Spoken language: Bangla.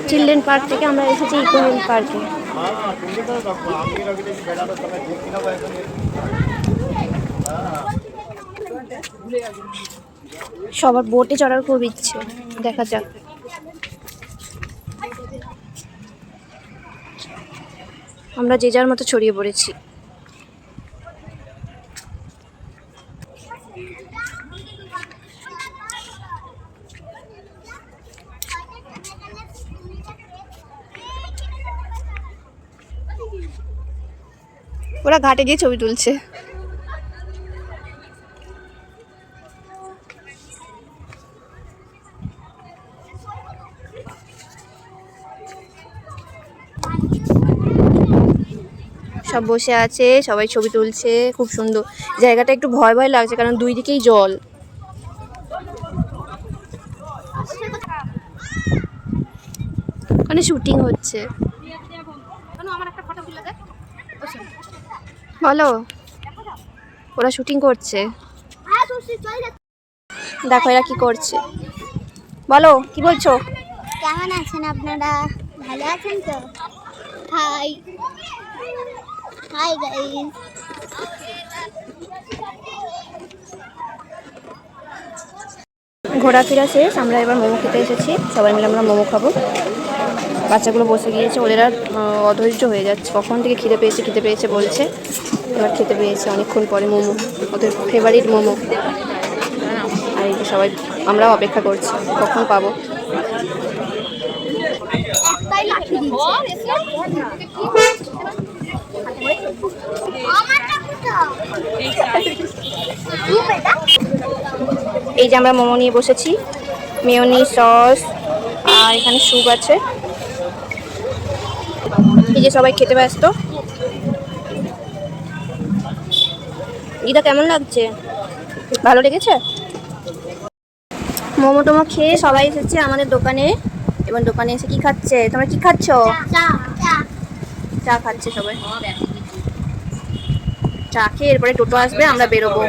চিলড্রেন পার্ক থেকে আমরা এসেছি ইকো পার্কে। সবার বোটে চড়ার খুব ইচ্ছে, দেখা যাক। আমরা যে যার মতো ছড়িয়ে পড়েছি। ওরা ঘাটে গিয়ে ছবি তুলছে। সব বসে আছে, সবাই ছবি তুলছে, খুব সুন্দর জায়গাটা। একটু ভয় ভয় লাগছে কারণ দুই দিকেই জল। ওখানে শুটিং হচ্ছে। বলো, ওরা শুটিং করছে, দেখো এরা কি করছে। বলো কি বলছো? কেমন আছেন আপনারা? ভালো আছেন তো? High hi guys. ঘোরাফেরা শেষ, আমরা এবার মোমো খেতে এসেছি। সবাই মিলে আমরা মোমো খাবো। বাচ্চাগুলো বসে গিয়েছে, ওদের আর অধৈর্য হয়ে যাচ্ছে, কখন থেকে খিদে পেয়েছে বলছে। এবার খেতে পেয়েছে অনেকক্ষণ পরে মোমো, ওদের ফেভারিট মোমো। আর এই যে সবাই আমরাও অপেক্ষা করছি কখন পাবো। এই যে আমরা মোমো নিয়ে বসেছি, মেয়োনি সস আর এখানে স্যুপ আছে। এই যে সবাই খেতে ব্যস্ত। গীতা কেমন লাগছে? ভালো লেগেছে? মোমো টোমো খেয়ে সবাই এসেছে আমাদের দোকানে। এবং দোকানে এসে কি খাচ্ছে? তোমরা কি খাচ্ছ? চা খাচ্ছে সবাই। চা খেয়ে এরপরে টোটো আসবে, আমরা বেরোবো।